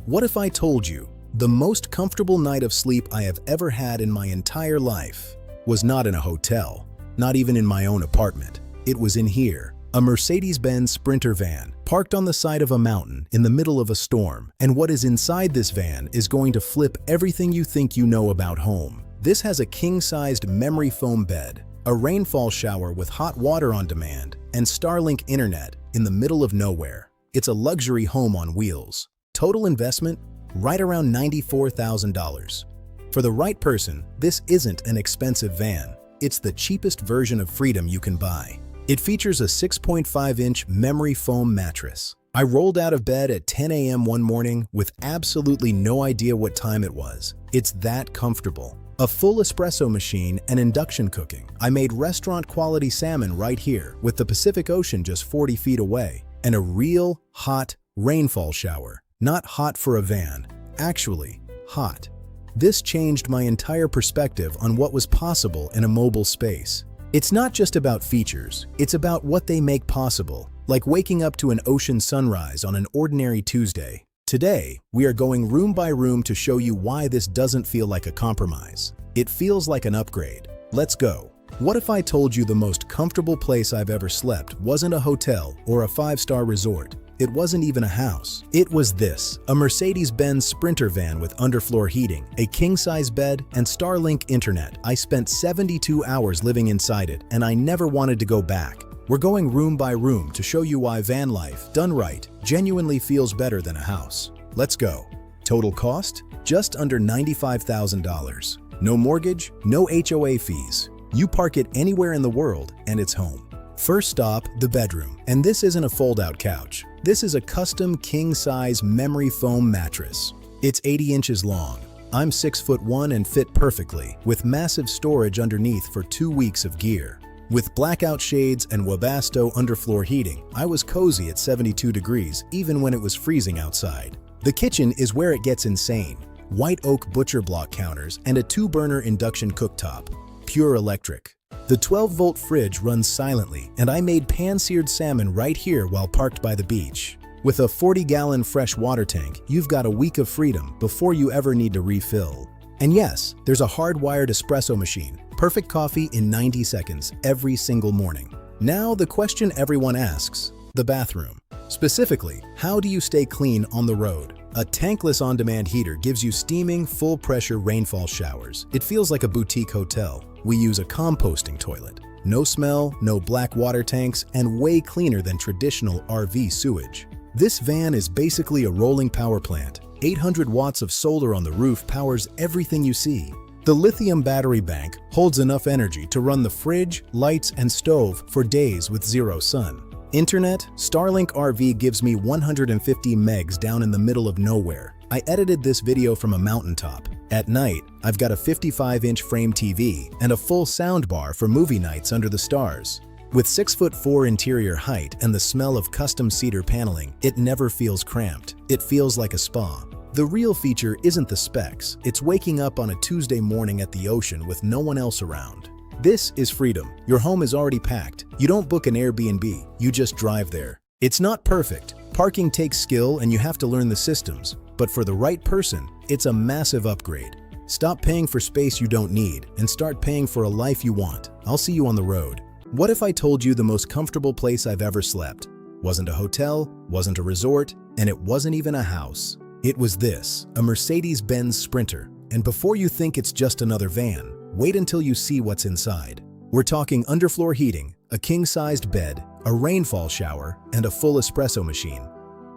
What if I told you the most comfortable night of sleep I have ever had in my entire life was not in a hotel, not even in my own apartment. It was in here, a Mercedes-Benz Sprinter van, parked on the side of a mountain in the middle of a storm. And what is inside this van is going to flip everything you think you know about home. This has a king-sized memory foam bed, a rainfall shower with hot water on demand, and Starlink internet in the middle of nowhere. It's a luxury home on wheels. Total investment, right around $94,000. For the right person, this isn't an expensive van. It's the cheapest version of freedom you can buy. It features a 6.5-inch memory foam mattress. I rolled out of bed at 10 a.m. one morning with absolutely no idea what time it was. It's that comfortable. A full espresso machine and induction cooking. I made restaurant-quality salmon right here, with the Pacific Ocean just 40 feet away. And a real, hot rainfall shower. Not hot for a van, actually hot. This changed my entire perspective on what was possible in a mobile space. It's not just about features, it's about what they make possible, like waking up to an ocean sunrise on an ordinary Tuesday. Today, we are going room by room to show you why this doesn't feel like a compromise. It feels like an upgrade. Let's go. What if I told you the most comfortable place I've ever slept wasn't a hotel or a 5-star resort? It wasn't even a house. It was this, a Mercedes-Benz Sprinter van with underfloor heating, a king-size bed, and Starlink internet. I spent 72 hours living inside it, and I never wanted to go back. We're going room by room to show you why van life, done right, genuinely feels better than a house. Let's go. Total cost? Just under $95,000. No mortgage, no HOA fees. You park it anywhere in the world, and it's home. First stop, the bedroom. And this isn't a fold-out couch. This is a custom king-size memory foam mattress. It's 80 inches long. I'm 6'1" and fit perfectly, with massive storage underneath for 2 weeks of gear. With blackout shades and Webasto underfloor heating, I was cozy at 72 degrees, even when it was freezing outside. The kitchen is where it gets insane. White oak butcher block counters and a 2-burner induction cooktop. Pure electric. The 12-volt fridge runs silently, and I made pan-seared salmon right here while parked by the beach. With a 40-gallon fresh water tank, you've got a week of freedom before you ever need to refill. And yes, there's a hardwired espresso machine. Perfect coffee in 90 seconds every single morning. Now the question everyone asks, the bathroom. Specifically, how do you stay clean on the road? A tankless on-demand heater gives you steaming, full-pressure rainfall showers. It feels like a boutique hotel. We use a composting toilet. No smell, no black water tanks, and way cleaner than traditional RV sewage. This van is basically a rolling power plant. 800 watts of solar on the roof powers everything you see. The lithium battery bank holds enough energy to run the fridge, lights, and stove for days with zero sun. Internet, Starlink RV gives me 150 megs down in the middle of nowhere. I edited this video from a mountaintop. At night, I've got a 55-inch frame TV and a full soundbar for movie nights under the stars. With 6'4" interior height and the smell of custom cedar paneling, it never feels cramped. It feels like a spa. The real feature isn't the specs, it's waking up on a Tuesday morning at the ocean with no one else around. This is freedom. Your home is already packed. You don't book an Airbnb, you just drive there. It's not perfect. Parking takes skill and you have to learn the systems. But for the right person, it's a massive upgrade. Stop paying for space you don't need and start paying for a life you want. I'll see you on the road. What if I told you the most comfortable place I've ever slept wasn't a hotel, wasn't a resort, and it wasn't even a house? It was this, a Mercedes-Benz Sprinter. And before you think it's just another van, wait until you see what's inside. We're talking underfloor heating, a king-sized bed, a rainfall shower, and a full espresso machine.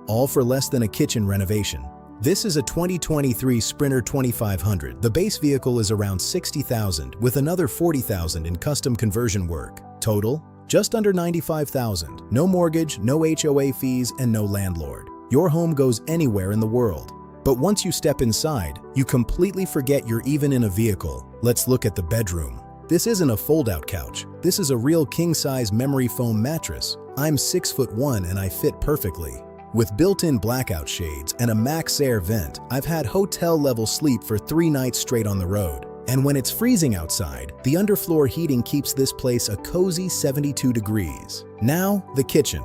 All for less than a kitchen renovation. This is a 2023 Sprinter 2500. The base vehicle is around $60,000 with another $40,000 in custom conversion work. Total, just under $95,000. No mortgage, no HOA fees, and no landlord. Your home goes anywhere in the world. But once you step inside, you completely forget you're even in a vehicle. Let's look at the bedroom. This isn't a fold-out couch. This is a real king-size memory foam mattress. I'm 6'1" and I fit perfectly. With built-in blackout shades and a max air vent, I've had hotel-level sleep for 3 nights straight on the road. And when it's freezing outside, the underfloor heating keeps this place a cozy 72 degrees. Now, the kitchen.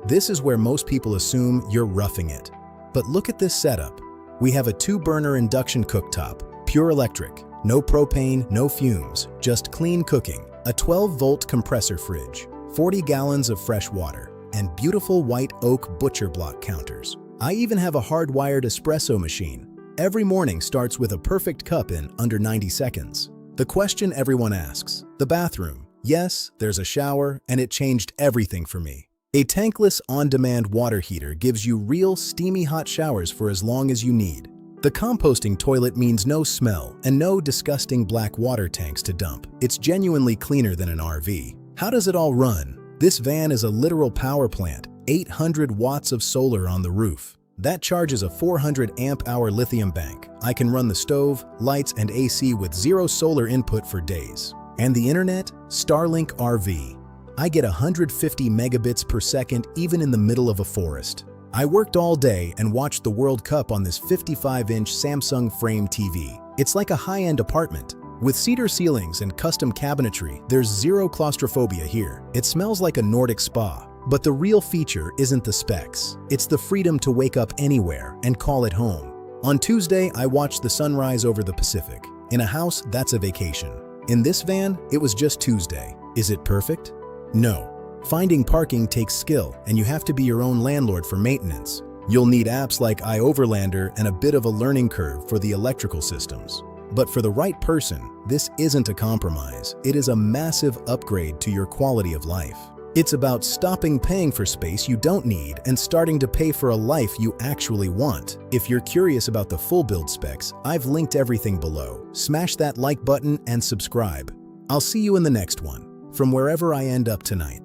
This is where most people assume you're roughing it. But look at this setup. We have a 2-burner induction cooktop, pure electric, no propane, no fumes, just clean cooking, a 12-volt compressor fridge, 40 gallons of fresh water, and beautiful white oak butcher block counters. I even have a hardwired espresso machine. Every morning starts with a perfect cup in under 90 seconds. The question everyone asks, the bathroom. Yes, there's a shower, and it changed everything for me. A tankless on-demand water heater gives you real steamy hot showers for as long as you need. The composting toilet means no smell and no disgusting black water tanks to dump. It's genuinely cleaner than an RV. How does it all run? This van is a literal power plant, 800 watts of solar on the roof. That charges a 400 amp-hour lithium bank. I can run the stove, lights, and AC with zero solar input for days. And the internet? Starlink RV. I get 150 megabits per second even in the middle of a forest. I worked all day and watched the World Cup on this 55-inch Samsung Frame TV. It's like a high-end apartment. With cedar ceilings and custom cabinetry, there's zero claustrophobia here. It smells like a Nordic spa. But the real feature isn't the specs. It's the freedom to wake up anywhere and call it home. On Tuesday, I watched the sunrise over the Pacific. In a house, that's a vacation. In this van, it was just Tuesday. Is it perfect? No. Finding parking takes skill, and you have to be your own landlord for maintenance. You'll need apps like iOverlander and a bit of a learning curve for the electrical systems. But for the right person, this isn't a compromise. It is a massive upgrade to your quality of life. It's about stopping paying for space you don't need and starting to pay for a life you actually want. If you're curious about the full build specs, I've linked everything below. Smash that like button and subscribe. I'll see you in the next one, from wherever I end up tonight.